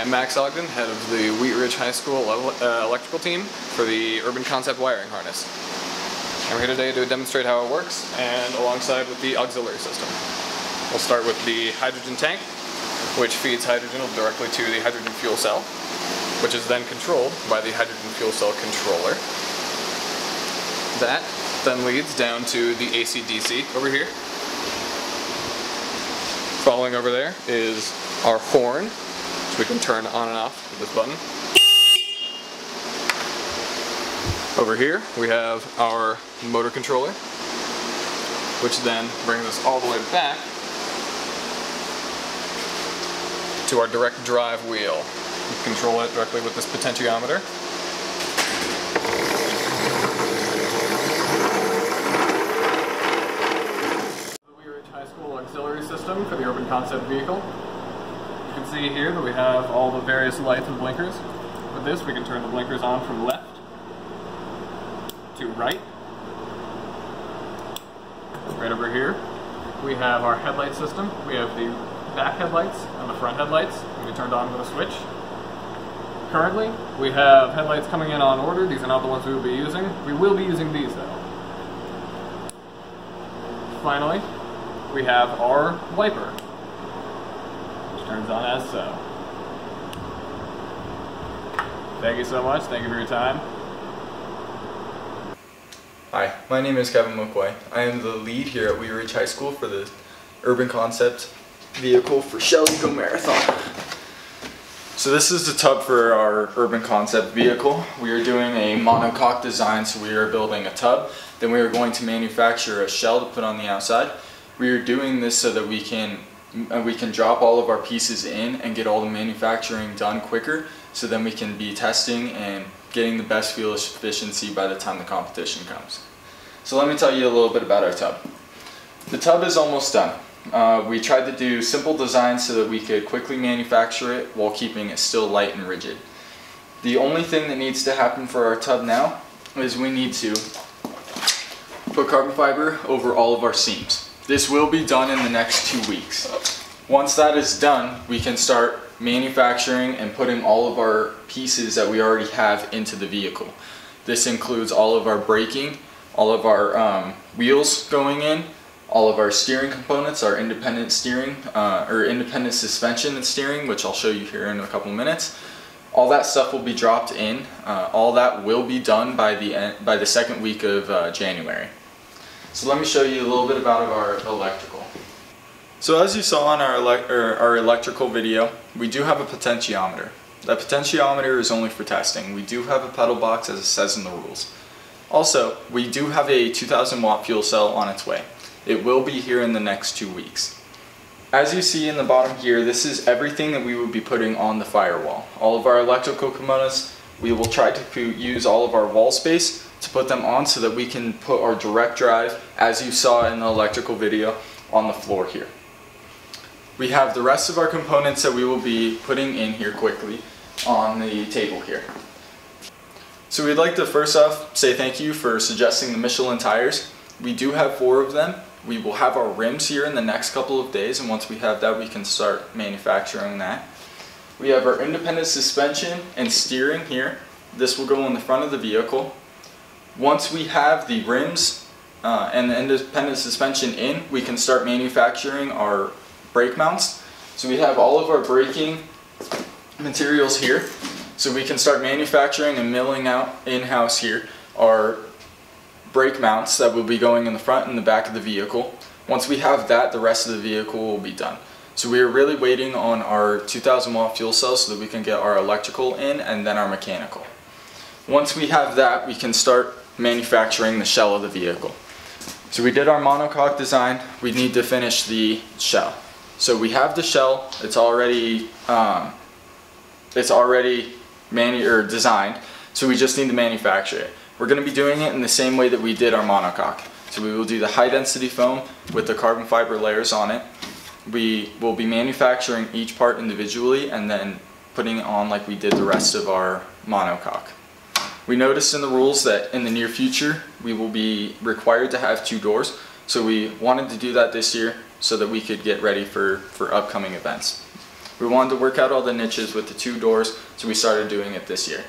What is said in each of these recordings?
I'm Max Ogden, head of the Wheat Ridge High School electrical team for the Urban Concept wiring harness. I'm here today to demonstrate how it works and alongside with the auxiliary system. We'll start with the hydrogen tank, which feeds hydrogen directly to the hydrogen fuel cell, which is then controlled by the hydrogen fuel cell controller. That then leads down to the AC/DC over here. Following over there is our horn, which we can turn on and off with this button. Over here we have our motor controller, which then brings us all the way back to our direct drive wheel. We control it directly with this potentiometer. The Wheat Ridge High School auxiliary system for the Urban Concept vehicle. You can see here that we have all the various lights and blinkers. With this we can turn the blinkers on from left to right. Right over here we have our headlight system. We have the back headlights and the front headlights. Can be turned on with a switch. Currently we have headlights coming in on order. These are not the ones we will be using. We will be using these though. Finally we have our wiper, which turns on as so. Thank you so much. Thank you for your time. Hi, my name is Kevin McCoy. I am the lead here at Wheat Ridge High School for the Urban Concept vehicle for Shell Eco Marathon. So this is the tub for our Urban Concept vehicle. We are doing a monocoque design, so we are building a tub. Then we are going to manufacture a shell to put on the outside. We are doing this so that we can drop all of our pieces in and get all the manufacturing done quicker, so then we can be testing and getting the best fuel efficiency by the time the competition comes. So let me tell you a little bit about our tub. The tub is almost done. We tried to do simple designs so that we could quickly manufacture it while keeping it still light and rigid. The only thing that needs to happen for our tub now is we need to put carbon fiber over all of our seams. This will be done in the next 2 weeks. Once that is done, we can start manufacturing and putting all of our pieces that we already have into the vehicle. This includes all of our braking, all of our wheels going in, all of our steering components, our independent steering or independent suspension and steering, which I'll show you here in a couple minutes. All that stuff will be dropped in. All that will be done by the second week of January. So let me show you a little bit about our electrical. So as you saw in our electrical video, we do have a potentiometer. That potentiometer is only for testing. We do have a pedal box as it says in the rules. Also, we do have a 2000 watt fuel cell on its way. It will be here in the next 2 weeks. As you see in the bottom here, this is everything that we will be putting on the firewall. All of our electrical components, we will try to use all of our wall space to put them on so that we can put our direct drive, as you saw in the electrical video, on the floor here. We have the rest of our components that we will be putting in here quickly on the table here. So we'd like to first off say thank you for suggesting the Michelin tires. We do have 4 of them. We will have our rims here in the next couple of days, and once we have that we can start manufacturing that. We have our independent suspension and steering here. This will go in the front of the vehicle. Once we have the rims and the independent suspension in, we can start manufacturing our brake mounts. So we have all of our braking materials here. So we can start manufacturing and milling out in-house here our brake mounts that will be going in the front and the back of the vehicle. Once we have that, the rest of the vehicle will be done. So we are really waiting on our 2000 watt fuel cell so that we can get our electrical in and then our mechanical. Once we have that, we can start manufacturing the shell of the vehicle. So we did our monocoque design. We need to finish the shell. So we have the shell. It's already designed. So we just need to manufacture it. We're going to be doing it in the same way that we did our monocoque. So we will do the high density foam with the carbon fiber layers on it. We will be manufacturing each part individually and then putting it on like we did the rest of our monocoque. We noticed in the rules that in the near future we will be required to have 2 doors, so we wanted to do that this year so that we could get ready for upcoming events. We wanted to work out all the niches with the 2 doors, so we started doing it this year.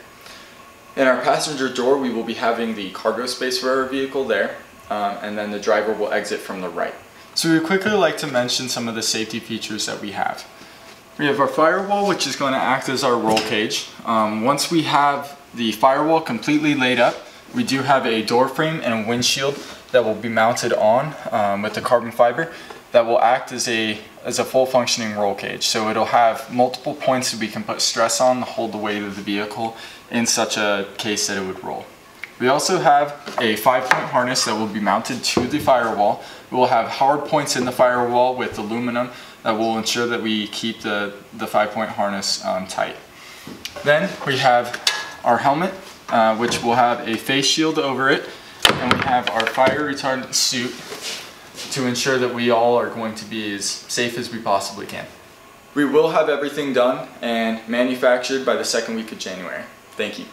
In our passenger door, we will be having the cargo space for our vehicle there, and then the driver will exit from the right. So we would quickly like to mention some of the safety features that we have. We have our firewall, which is going to act as our roll cage. Once we have the firewall completely laid up, we do have a door frame and a windshield that will be mounted on with the carbon fiber that will act as a full functioning roll cage. So it'll have multiple points that we can put stress on to hold the weight of the vehicle in such a case that it would roll. We also have a 5-point harness that will be mounted to the firewall. We will have hard points in the firewall with aluminum that will ensure that we keep the 5-point harness tight. Then we have our helmet, which will have a face shield over it, and we have our fire retardant suit to ensure that we all are going to be as safe as we possibly can. We will have everything done and manufactured by the 2nd week of January. Thank you.